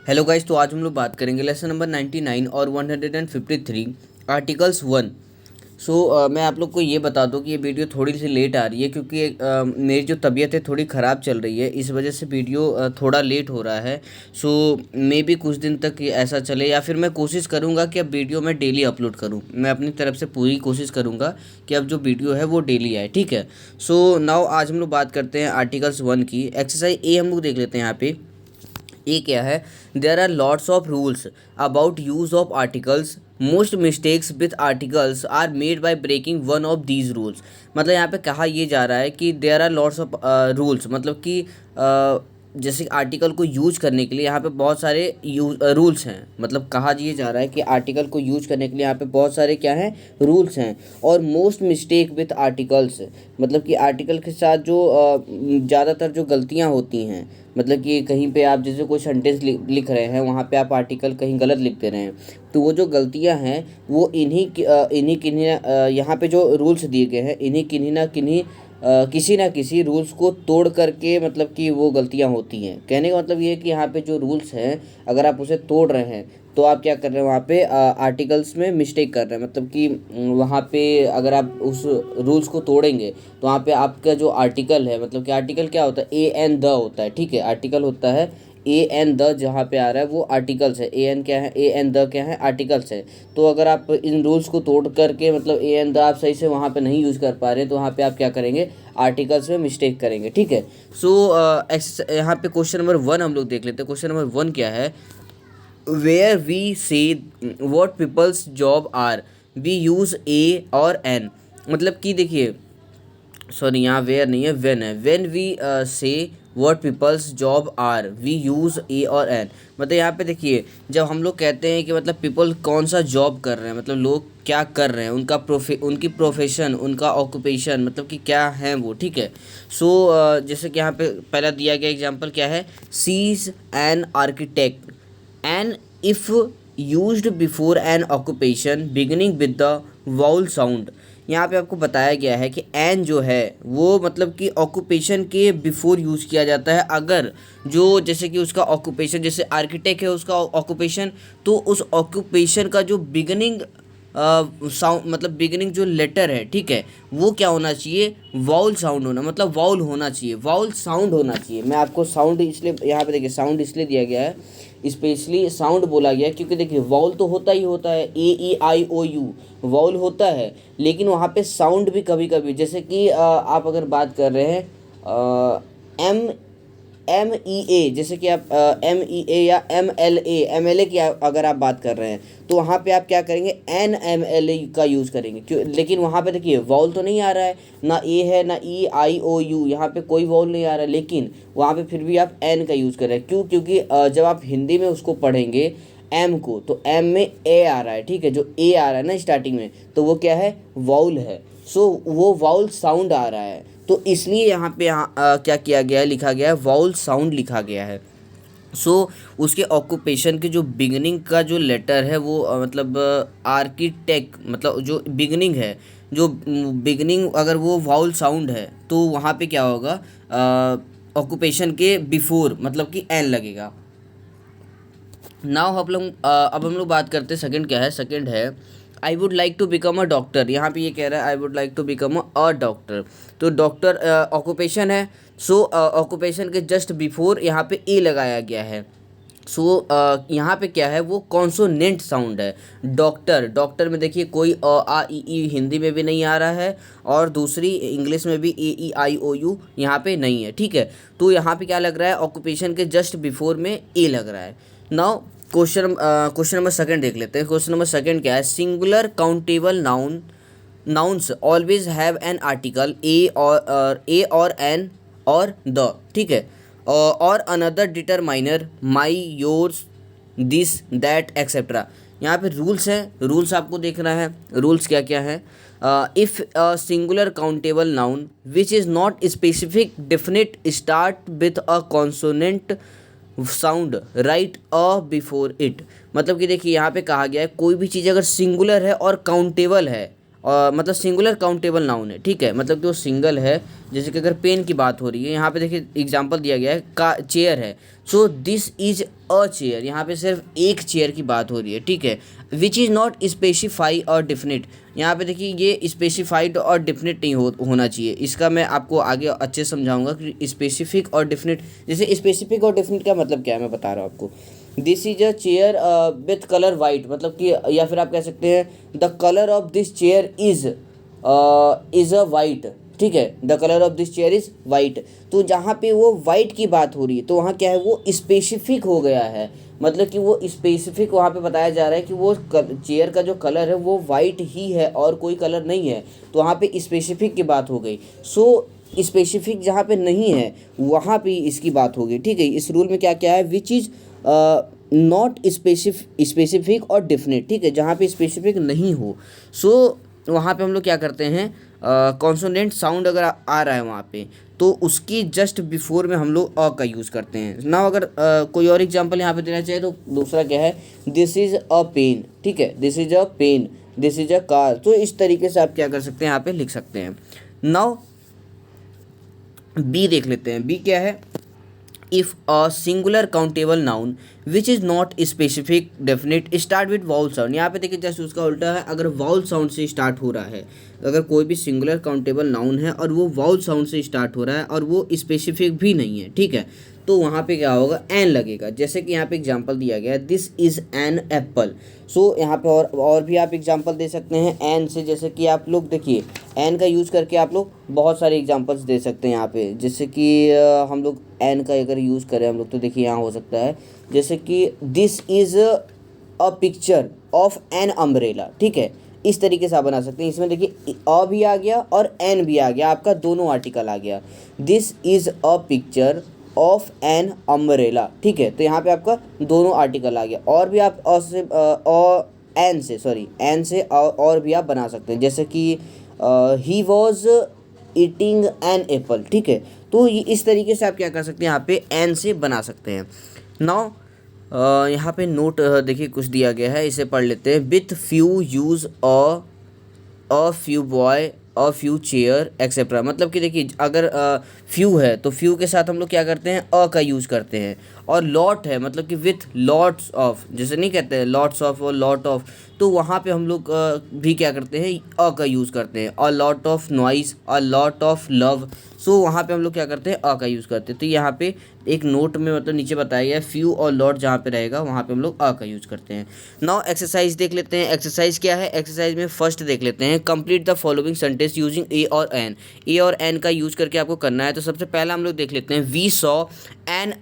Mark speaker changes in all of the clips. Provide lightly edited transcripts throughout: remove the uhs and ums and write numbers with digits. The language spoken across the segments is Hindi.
Speaker 1: हेलो गाइस, तो आज हम लोग बात करेंगे लेसन नंबर 99 और 153 आर्टिकल्स 1। मैं आप लोग को ये बता दूं कि ये वीडियो थोड़ी सी लेट आ रही है क्योंकि मेरी जो तबीयत है थोड़ी ख़राब चल रही है, इस वजह से वीडियो थोड़ा लेट हो रहा है। मे भी कुछ दिन तक ये ऐसा चले या फिर मैं कोशिश करूँगा कि अब वीडियो मैं डेली अपलोड करूँ। मैं अपनी तरफ से पूरी कोशिश करूँगा कि अब जो वीडियो है वो डेली आए, ठीक है। नाउ आज हम लोग बात करते हैं आर्टिकल्स 1 की। एक्सरसाइज ए हम लोग देख लेते हैं यहाँ पे। ये क्या है? There are lots of rules about use of articles. Most mistakes with articles are made by breaking one of these rules. मतलब यहाँ पे कहा ये जा रहा है कि there are lots of rules, मतलब कि जैसे आर्टिकल को यूज करने के लिए यहाँ पे बहुत सारे रूल्स हैं। मतलब कहा ये जा रहा है कि आर्टिकल को यूज करने के लिए यहाँ पे बहुत सारे क्या हैं, रूल्स हैं। और मोस्ट मिस्टेक विथ आर्टिकल्स, मतलब कि आर्टिकल के साथ जो ज़्यादातर जो गलतियाँ होती हैं, मतलब कि कहीं पे आप जैसे कोई सेंटेंस लिख रहे हैं, वहाँ पे आप आर्टिकल कहीं गलत लिख दे रहे हैं, तो वो जो गलतियाँ हैं वो इन्हीं किन्हीं यहाँ पे जो रूल्स दिए गए हैं, इन्हीं किन्हीं ना किन्हीं किसी ना किसी रूल्स को तोड़ करके मतलब कि वो गलतियाँ होती हैं। कहने का मतलब ये है कि यहाँ पे जो रूल्स हैं, अगर आप उसे तोड़ रहे हैं तो आप क्या कर रहे हैं, वहाँ पे आर्टिकल्स में मिस्टेक कर रहे हैं। मतलब कि वहाँ पे अगर आप उस रूल्स को तोड़ेंगे तो वहाँ पे आपका जो आर्टिकल है, मतलब कि आर्टिकल क्या होता है, ए एन द होता है, ठीक है। आर्टिकल होता है ए एन द, जहाँ पे आ रहा है वो आर्टिकल्स है। ए एन क्या है, ए एन द क्या है, आर्टिकल्स है। तो अगर आप इन रूल्स को तोड़ करके मतलब ए एन द आप सही से वहाँ पे नहीं यूज़ कर पा रहे, तो वहाँ पे आप क्या करेंगे, आर्टिकल्स में मिस्टेक करेंगे, ठीक है। यहाँ पे क्वेश्चन नंबर 1 हम लोग देख लेते हैं। क्वेश्चन नंबर 1 क्या है? Where we say what people's job are, we use a और एन। मतलब कि देखिए, सॉरी यहाँ वेयर नहीं है, वेन है। When we say what people's job are, we use a और एन। मतलब यहाँ पे देखिए, जब हम लोग कहते हैं कि मतलब पीपल कौन सा जॉब कर रहे हैं, मतलब लोग क्या कर रहे हैं, उनकी प्रोफेशन, उनका ऑक्यूपेशन, मतलब कि क्या है वो, ठीक है। जैसे कि यहाँ पे पहला दिया गया एग्जांपल क्या है, sees an architect an if used before an occupation beginning with the vowel sound. यहाँ पे आपको बताया गया है कि एन जो है वो मतलब कि ऑक्यूपेशन के बिफोर यूज़ किया जाता है। अगर जो जैसे कि उसका ऑक्यूपेशन, जैसे आर्किटेक्ट है उसका ऑक्यूपेशन, तो उस ऑक्यूपेशन का जो बिगिनिंग साउंड, मतलब बिगिनिंग जो लेटर है, ठीक है, वो क्या होना चाहिए, वाउल साउंड होना, मतलब वाउल होना चाहिए, वाउल साउंड होना चाहिए। मैं आपको साउंड इसलिए यहाँ पे देखिए, साउंड इसलिए दिया गया है, स्पेशली साउंड बोला गया क्योंकि देखिए वाउल तो होता ही होता है, ए ई आई ओ यू वाउल होता है, लेकिन वहाँ पे साउंड भी कभी कभी, जैसे कि आप अगर बात कर रहे हैं एम एम ई ए, जैसे कि आप एम ई ए या एम एल ए की अगर आप बात कर रहे हैं, तो वहाँ पे आप क्या करेंगे, एन एम एल ए का यूज़ करेंगे। क्यों? लेकिन वहाँ पे देखिए वॉल तो नहीं आ रहा है, ना ए है ना ई आई ओ यू, यहाँ पे कोई वॉल नहीं आ रहा है, लेकिन वहाँ पे फिर भी आप एन का यूज़ कर रहे हैं। क्यों? क्योंकि जब आप हिंदी में उसको पढ़ेंगे एम को, तो एम में ए आ रहा है, ठीक है। जो ए आ रहा है ना स्टार्टिंग में, तो वो क्या है, वाउल है। वो वाउल साउंड आ रहा है, तो इसलिए यहाँ पे क्या किया गया है, लिखा गया है वाउल साउंड लिखा गया है। उसके ऑक्यूपेशन के जो बिगनिंग का जो लेटर है वो मतलब आर्किटेक्ट, मतलब जो बिगनिंग है, जो बिगनिंग अगर वो वाउल साउंड है तो वहाँ पे क्या होगा, ऑक्यूपेशन के बिफोर मतलब कि एन लगेगा। नाउ अब हम लोग बात करते हैं सेकंड क्या है। सेकंड है I would like to become a doctor. यहाँ पे ये कह रहा है I would like to become a doctor, तो डॉक्टर ऑक्यूपेशन है। ऑक्यूपेशन के जस्ट बिफोर यहाँ पे ए लगाया गया है। यहाँ पे क्या है, वो कॉन्सोनेंट साउंड है। डॉक्टर, डॉक्टर में देखिए कोई अ आ ई ई हिंदी में भी नहीं आ रहा है, और दूसरी इंग्लिश में भी ए ई आई ओ यू यहाँ पे नहीं है, ठीक है। तो यहाँ पे क्या लग रहा है, ऑक्यूपेशन के जस्ट बिफोर में ए लग रहा है। नाउ क्वेश्चन नंबर सेकंड देख लेते हैं। क्वेश्चन नंबर सेकंड क्या है, singular countable nouns always have an article a और एन और द, ठीक है, और another determiner my yours this that etcetera. यहाँ पे रूल्स हैं, रूल्स आपको देखना है, रूल्स क्या क्या है। If a singular countable noun which is not specific definite start with a consonant sound right a before it. मतलब कि देखिए यहाँ पे कहा गया है कोई भी चीज़ अगर सिंगुलर है और काउंटेबल है, और मतलब सिंगुलर काउंटेबल नाउन है, ठीक है, मतलब कि वो सिंगल है जैसे कि अगर पेन की बात हो रही है, यहाँ पे देखिए एग्जांपल दिया गया है का चेयर है, so this is a chair, यहाँ पे सिर्फ एक चेयर की बात हो रही है, ठीक है। विच इज़ नॉट स्पेसिफाई और डिफिनिट, यहाँ पे देखिए ये स्पेसिफाइड और डिफिनिट नहीं होना चाहिए, इसका मैं आपको आगे अच्छे से समझाऊंगा कि स्पेसिफिक और डिफिनिट, जैसे स्पेसिफिक और डिफिनिट का मतलब क्या है मैं बता रहा हूँ आपको। This is a chair with colour white, मतलब कि, या फिर आप कह सकते हैं the colour of this chair is a white, ठीक है, the colour of this chair is white. तो जहाँ पे वो वाइट की बात हो रही है तो वहाँ क्या है, वो स्पेसिफिक हो गया है, मतलब कि वो स्पेसिफिक वहाँ पे बताया जा रहा है कि वो चेयर का जो कलर है वो वाइट ही है और कोई कलर नहीं है, तो वहाँ पे स्पेसिफिक की बात हो गई। सो स्पेसिफिक जहाँ पे नहीं है वहाँ पे इसकी बात होगी, ठीक है। इस रूल में क्या क्या है, विच इज़ नॉट स्पेसिफिक और डिफिनिट, ठीक है, जहाँ पे स्पेसिफिक नहीं हो, सो वहाँ पे हम लोग क्या करते हैं, कॉन्सोनेंट साउंड अगर आ रहा है वहाँ पे तो उसकी जस्ट बिफोर में हम लोग अ का यूज़ करते हैं ना। अगर कोई और एग्जांपल यहाँ पे देना चाहिए तो दूसरा क्या है, दिस इज़ अ पेन, ठीक है, this is a pen, this is a car, तो इस तरीके से आप क्या कर सकते हैं, यहाँ पे लिख सकते हैं। नाउ बी देख लेते हैं, बी क्या है, if a singular countable noun which is not specific definite start with vowel sound, यहाँ पे देखिए जैसे उसका उल्टा है, अगर vowel sound से स्टार्ट हो रहा है, अगर कोई भी सिंगुलर काउंटेबल नाउन है और वो vowel साउंड से स्टार्ट हो रहा है और वो स्पेसिफिक भी नहीं है, ठीक है, तो वहाँ पे क्या होगा, एन लगेगा। जैसे कि यहाँ पे एग्जांपल दिया गया है, दिस इज़ एन एप्पल, सो यहाँ पे और भी आप एग्जांपल दे सकते हैं एन से, जैसे कि आप लोग देखिए एन का यूज़ करके आप लोग बहुत सारे एग्जांपल्स दे सकते हैं यहाँ पे, जैसे कि हम लोग एन का अगर यूज़ करें हम लोग तो देखिए यहाँ हो सकता है, जैसे कि this is a picture of an umbrella, ठीक है, इस तरीके से आप बना सकते हैं। इसमें देखिए अ भी आ गया और एन भी आ गया, आपका दोनों आर्टिकल आ गया, this is a picture of an umbrella, ठीक है, तो यहाँ पे आपका दोनों आर्टिकल आ गया। और भी आप एन से और भी आप बना सकते हैं, जैसे कि he was eating an apple, ठीक है, तो ये इस तरीके से आप क्या कर सकते हैं, यहाँ पे एन से बना सकते हैं। नाउ यहाँ पे नोट देखिए कुछ दिया गया है, इसे पढ़ लेते हैं। With few use a few boy a few chair etcetera, मतलब कि देखिए अगर फ्यू है तो फ्यू के साथ हम लोग क्या करते हैं, अ का यूज़ करते हैं, और लॉट है मतलब कि विथ लॉट्स ऑफ, जैसे नहीं कहते हैं लॉट्स ऑफ और लॉट ऑफ, तो वहाँ पे हम लोग भी क्या करते हैं, अ का यूज़ करते हैं। A lot of noise, a lot of love, so वहाँ पे हम लोग क्या करते हैं, अ का यूज़ करते हैं। तो यहाँ पे एक नोट में मतलब नीचे बताया गया है, फ्यू और लॉट जहाँ पे रहेगा वहाँ पे हम लोग अ का यूज़ करते हैं। नाउ एक्सरसाइज देख लेते हैं। एक्सरसाइज क्या है, एक्सरसाइज में फर्स्ट देख लेते हैं, complete the following sentence using ए और एन। ए और एन का यूज़ करके आपको करना है। तो सबसे पहला हम लोग देख लेते हैं, वी सॉ एन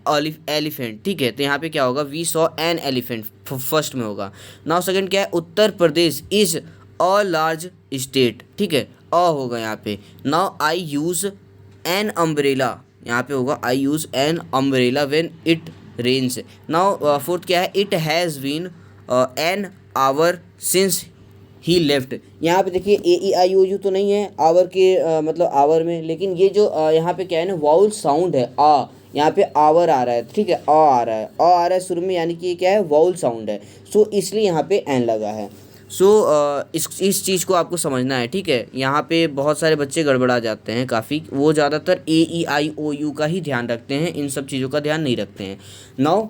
Speaker 1: एलिफेंट, ठीक है, तो यहाँ पे क्या होगा, we saw an elephant first में होगा। नाउ सेकंड क्या है, Uttar Pradesh is a large state, ठीक है, अ होगा यहाँ पे। Now I use an umbrella, यहाँ पे होगा I use an umbrella when it rains. Now fourth क्या है, it has been an hour since he left, यहाँ पे देखिए ए ई आई ओ यू तो नहीं है आवर के मतलब आवर में, लेकिन ये जो यहाँ पे क्या है ना, वाउल साउंड है आ, यहाँ पे आवर आ रहा है, ठीक है, अ आ रहा है, अ आ रहा है शुरू में, यानी कि ये क्या है, वाउल साउंड है, सो इसलिए यहाँ पे एन लगा है। सो इस चीज़ को आपको समझना है, ठीक है। यहाँ पे बहुत सारे बच्चे गड़बड़ा जाते हैं काफ़ी, वो ज़्यादातर ए ई आई ओ यू का ही ध्यान रखते हैं, इन सब चीज़ों का ध्यान नहीं रखते हैं। नाउ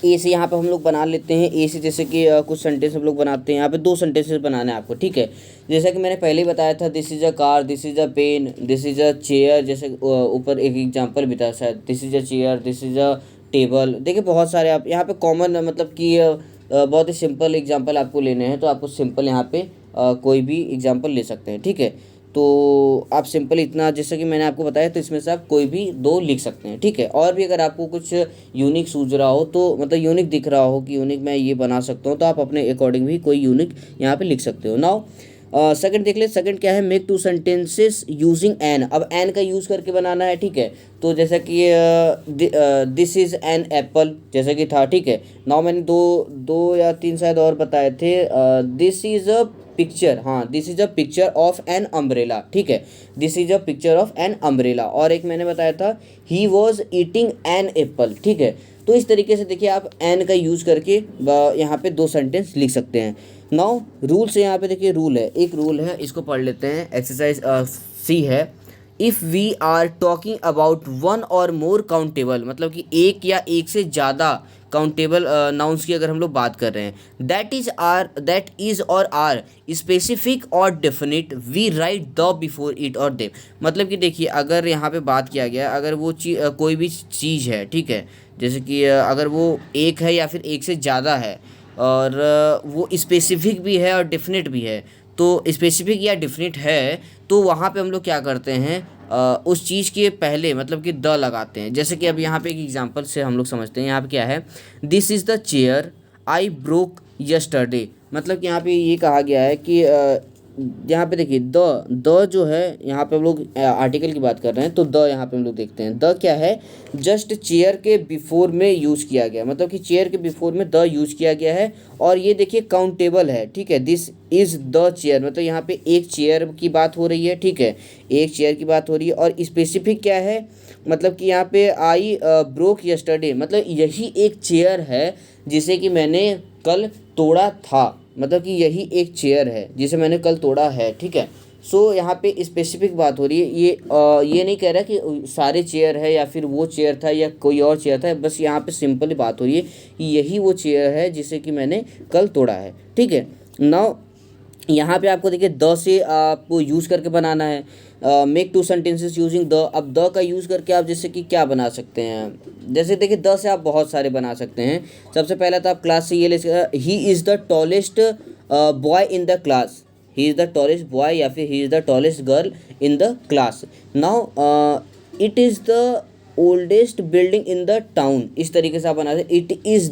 Speaker 1: ए से यहाँ पे हम लोग बना लेते हैं, ए से जैसे कि कुछ सेंटेंस हम लोग बनाते हैं, यहाँ पे दो सेंटेंसेस बनाना है आपको, ठीक है। जैसा कि मैंने पहले ही बताया था, this is a car, this is a pen, this is a chair, जैसे ऊपर एक एग्जांपल भी था शायद, this is a chair, this is a table. देखिए बहुत सारे आप यहाँ पे कॉमन मतलब कि बहुत ही सिंपल एग्जांपल आपको लेने हैं, तो आपको सिंपल यहाँ पे कोई भी एग्जांपल ले सकते हैं, ठीक है। तो आप सिंपल इतना, जैसे कि मैंने आपको बताया, तो इसमें से आप कोई भी दो लिख सकते हैं, ठीक है। और भी अगर आपको कुछ यूनिक सूझ रहा हो, तो मतलब यूनिक दिख रहा हो कि यूनिक मैं ये बना सकता हूँ, तो आप अपने अकॉर्डिंग भी कोई यूनिक यहाँ पे लिख सकते हो। नाउ सेकंड देख ले, सेकंड क्या है, make two sentences using an. अब एन का यूज़ करके बनाना है, ठीक है। तो जैसा कि दिस इज़ एन एप्पल जैसा कि था, ठीक है। नाउ मैंने दो या तीन शायद और बताए थे, दिस इज़ अ पिक्चर, हाँ, this is a picture of an umbrella, ठीक है, this is a picture of an umbrella. और एक मैंने बताया था, he was eating an apple, ठीक है। तो इस तरीके से देखिए आप एन का यूज़ करके यहाँ पे दो सेंटेंस लिख सकते हैं। नाउ रूल से यहाँ पे देखिए रूल है, एक रूल है, इसको पढ़ लेते हैं। एक्सरसाइज सी है, if we are talking about one और मोर काउंटेबल, मतलब कि एक या एक से ज़्यादा काउंटेबल नाउन्स की अगर हम लोग बात कर रहे हैं, दैट इज़ और आर स्पेसिफिक और definite, we write the before it और दे। मतलब कि देखिए, अगर यहाँ पे बात किया गया, अगर वो कोई भी चीज़ है, ठीक है, जैसे कि अगर वो एक है या फिर एक से ज़्यादा है, और वो स्पेसिफिक भी है और डेफिनेट भी है, तो स्पेसिफिक या डेफिनेट है तो वहाँ पे हम लोग क्या करते हैं, उस चीज़ के पहले मतलब कि द लगाते हैं। जैसे कि अब यहाँ पे एक एग्जांपल से हम लोग समझते हैं। यहाँ पे क्या है, this is the chair I broke yesterday. मतलब कि यहाँ पे ये कहा गया है कि यहाँ पे देखिए द जो है, यहाँ पे हम लोग आर्टिकल की बात कर रहे हैं, तो द यहाँ पे हम लोग देखते हैं द क्या है, जस्ट चेयर के बिफोर में यूज़ किया गया, मतलब कि चेयर के बिफोर में द यूज़ किया गया है। और ये देखिए काउंटेबल है, ठीक है, दिस इज़ द चेयर, मतलब यहाँ पे एक चेयर की बात हो रही है, ठीक है, एक चेयर की बात हो रही है। और स्पेसिफिक क्या है, मतलब कि यहाँ पे आई ब्रोक यस्टरडे, मतलब यही एक चेयर है जिसे कि मैंने कल तोड़ा था, मतलब कि यही एक चेयर है जिसे मैंने कल तोड़ा है, ठीक है। सो यहाँ पे स्पेसिफिक बात हो रही है, ये नहीं कह रहा कि सारे चेयर है या फिर वो चेयर था या कोई और चेयर था, बस यहाँ पे सिंपल बात हो रही है कि यही वो चेयर है जिसे कि मैंने कल तोड़ा है, ठीक है। नाउ यहाँ पे आपको देखिए द से आपको यूज़ करके बनाना है, make two sentences using the. अब द का यूज़ करके आप जैसे कि क्या बना सकते हैं, जैसे देखिए द से आप बहुत सारे बना सकते हैं। सबसे पहले तो आप क्लास से ये ले सकते, he is the tallest boy in the class, he is the tallest boy या फिर he is the tallest girl in the class. Now it is the oldest building in the town, इस तरीके से आप बना सकते, it is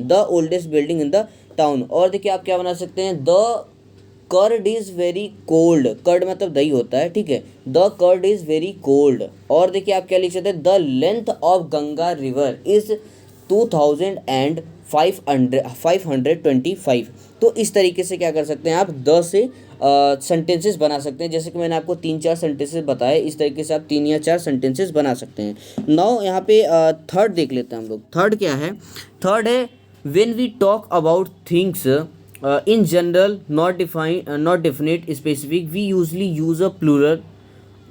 Speaker 1: the oldest building in the town. और देखिए आप क्या बना सकते हैं, the curd is very cold, curd मतलब दही होता है, ठीक है, the curd is very cold. और देखिए आप क्या लिख सकते हैं, the length of Ganga river is 2525। तो इस तरीके से क्या कर सकते हैं आप, द से सेंटेंसेस बना सकते हैं। जैसे कि मैंने आपको 3-4 सेंटेंसेस बताए, इस तरीके से आप 3 या 4 सेंटेंसेस बना सकते हैं। नाउ यहाँ पे थर्ड देख लेते हैं हम लोग। थर्ड क्या है, थर्ड है when we talk about things in general, not definite, specific, we usually use a plural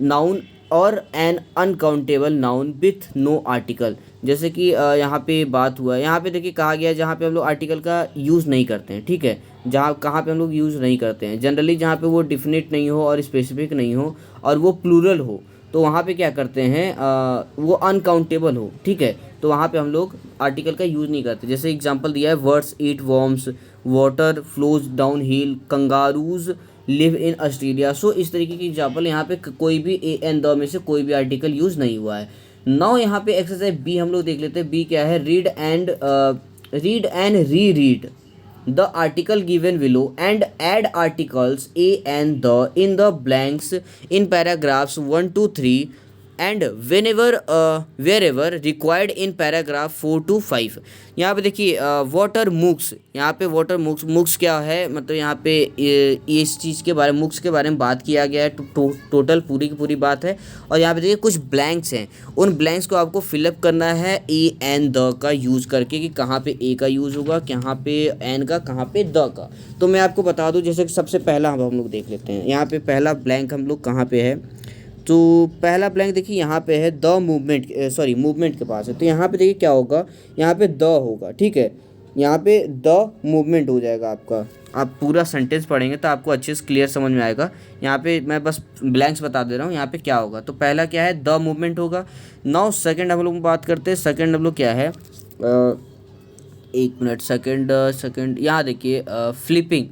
Speaker 1: noun or an uncountable noun with no article। जैसे कि यहाँ पे बात हुआ है, यहाँ पे देखिए कहा गया है जहाँ पे हम लोग आर्टिकल का यूज़ नहीं करते हैं, ठीक है, जहाँ कहाँ पे हम लोग यूज़ नहीं करते हैं जनरली, जहाँ पे वो डिफिनिट नहीं हो और स्पेसिफिक नहीं हो और वो प्लूरल हो, तो वहाँ पे क्या करते हैं, वो अनकाउंटेबल हो, ठीक है, तो वहाँ पे हम लोग आर्टिकल का यूज़ नहीं करते। जैसे एग्जांपल दिया है, words eat worms, water flows down hill, kangaroos live in Australia. So इस तरीके की एग्जांपल, यहाँ पे कोई भी ए एन द में से कोई भी आर्टिकल यूज़ नहीं हुआ है। नाउ यहाँ पे एक्सरसाइज बी हम लोग देख लेते हैं। बी क्या है, read and re read the article given below and add articles a and the in the blanks in paragraphs 1 to 3 and wherever required in paragraph 4 to 5। यहाँ पे देखिए वाटर मूक्स, यहाँ पे वाटर मूक्स क्या है, मतलब यहाँ पे इस चीज़ के बारे में, मूक्स के बारे में बात किया गया है, टोटल पूरी की पूरी बात है। और यहाँ पे देखिए कुछ ब्लैंक्स हैं, उन ब्लैंक्स को आपको फिलअप करना है ए एन द का यूज़ करके, कि कहाँ पे ए का यूज़ होगा, कहाँ पे एन का, कहाँ पे द का। तो मैं आपको बता दूँ, जैसे कि सबसे पहला हम लोग देख लेते हैं। यहाँ पे पहला ब्लैंक हम लोग कहाँ पे है, तो पहला ब्लैंक देखिए यहाँ पे है द मूवमेंट, मूवमेंट के पास है, तो यहाँ पे देखिए क्या होगा, यहाँ पे द होगा, ठीक है, यहाँ पे द मूवमेंट हो जाएगा आपका। आप पूरा सेंटेंस पढ़ेंगे तो आपको अच्छे से क्लियर समझ में आएगा। यहाँ पे मैं बस ब्लैंक्स बता दे रहा हूँ यहाँ पे क्या होगा। तो पहला क्या है, द मूवमेंट होगा। नाउ सेकंड हम लोग बात करते हैं। सेकंड हम लोग क्या है, एक मिनट, सेकंड यहाँ देखिए फ्लिपिंग,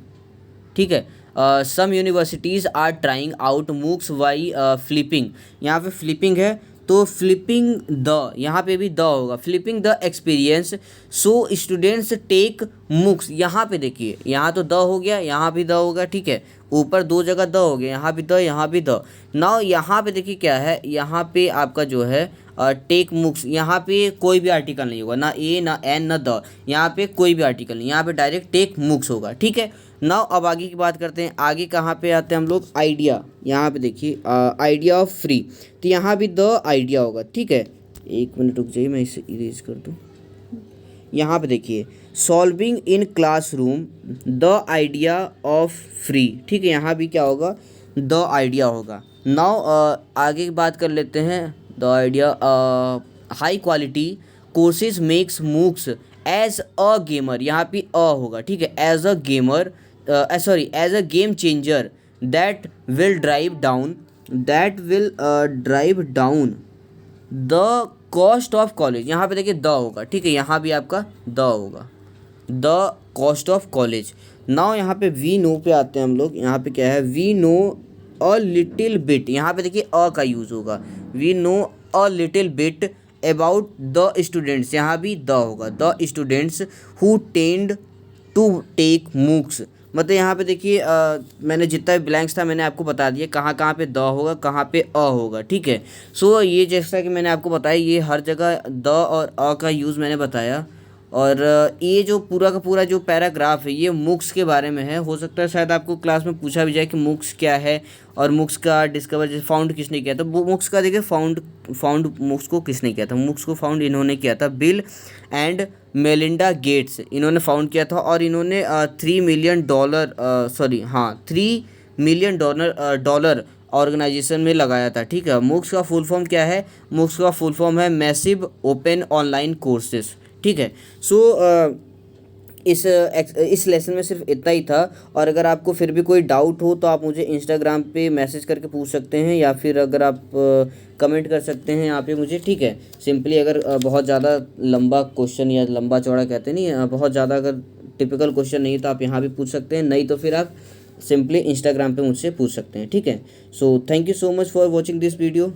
Speaker 1: ठीक है, some universities are trying out MOOCs why flipping. यहाँ पे फ्लिपिंग है तो फ्लिपिंग द, यहाँ पे भी द होगा, flipping the experience so students take MOOCs. यहाँ पे देखिए, यहाँ तो द हो गया, यहाँ भी द होगा, ठीक है, ऊपर दो जगह द हो गया, यहाँ भी द, यहाँ भी द। नाउ यहाँ पे देखिए क्या है, यहाँ पे आपका जो है टेक मूक्स, यहाँ पे कोई भी आर्टिकल नहीं होगा, ना ए ना एन ना द, यहाँ पे कोई भी आर्टिकल नहीं, यहाँ पे डायरेक्ट टेक मूक्स होगा, ठीक है। नाउ अब आगे की बात करते हैं। आगे कहाँ पे आते हैं हम लोग, आइडिया। यहाँ पे देखिए आइडिया ऑफ फ्री, तो यहाँ भी द आइडिया होगा, ठीक है। एक मिनट रुक जाइए, मैं इसे इरेज कर दूँ। यहाँ पे देखिए solving in classroom the idea of free, ठीक है, यहाँ भी क्या होगा, द आइडिया होगा। नाउ आगे की बात कर लेते हैं। The idea, high quality courses makes MOOCs as a gamer, यहाँ पे अ होगा, ठीक है, as a gamer, sorry, as a game changer that will drive down the cost of college. यहाँ पे देखिए द होगा, ठीक है, यहाँ भी आपका द होगा, the cost of college. Now यहाँ पे वी नो पे आते हैं हम लोग। यहाँ पे क्या है, we know a little bit, यहाँ पे देखिए अ का यूज़ होगा, we know a little bit about the students, यहाँ भी द होगा, the students who tend to take MOOCs. मतलब यहाँ पे देखिए मैंने जितना भी ब्लैंक्स था मैंने आपको बता दिया कहाँ कहाँ पे द होगा, कहाँ पे अ होगा, ठीक है। सो ये जैसा कि मैंने आपको बताया, ये हर जगह द और अ का यूज़ मैंने बताया। और ये जो पूरा का पूरा जो पैराग्राफ है ये मूक्स के बारे में है। हो सकता है शायद आपको क्लास में पूछा भी जाए कि मूक्स क्या है और मूक्स का डिस्कवर जैसे फाउंड किसने किया। तो मूक्स का देखिए फाउंड मूक्स को किसने किया था, मूक्स को फाउंड इन्होंने किया था, बिल एंड मेलिंडा गेट्स, इन्होंने फाउंड किया था। और इन्होंने $3 मिलियन ऑर्गेनाइजेशन में लगाया था, ठीक है। मूक्स का फुल फॉर्म क्या है, मूक्स का फुल फॉर्म है मैसिव ओपन ऑनलाइन कोर्सेज, ठीक है। सो इस लेसन में सिर्फ इतना ही था। और अगर आपको फिर भी कोई डाउट हो तो आप मुझे इंस्टाग्राम पे मैसेज करके पूछ सकते हैं, या फिर अगर आप कमेंट कर सकते हैं यहाँ पे मुझे, ठीक है। सिंपली अगर बहुत ज़्यादा लंबा क्वेश्चन या लंबा चौड़ा कहते नहीं, बहुत ज़्यादा अगर टिपिकल क्वेश्चन नहीं तो आप यहाँ भी पूछ सकते हैं, नहीं तो फिर आप सिंपली इंस्टाग्राम पे मुझसे पूछ सकते हैं, ठीक है। So thank you so much for watching this video.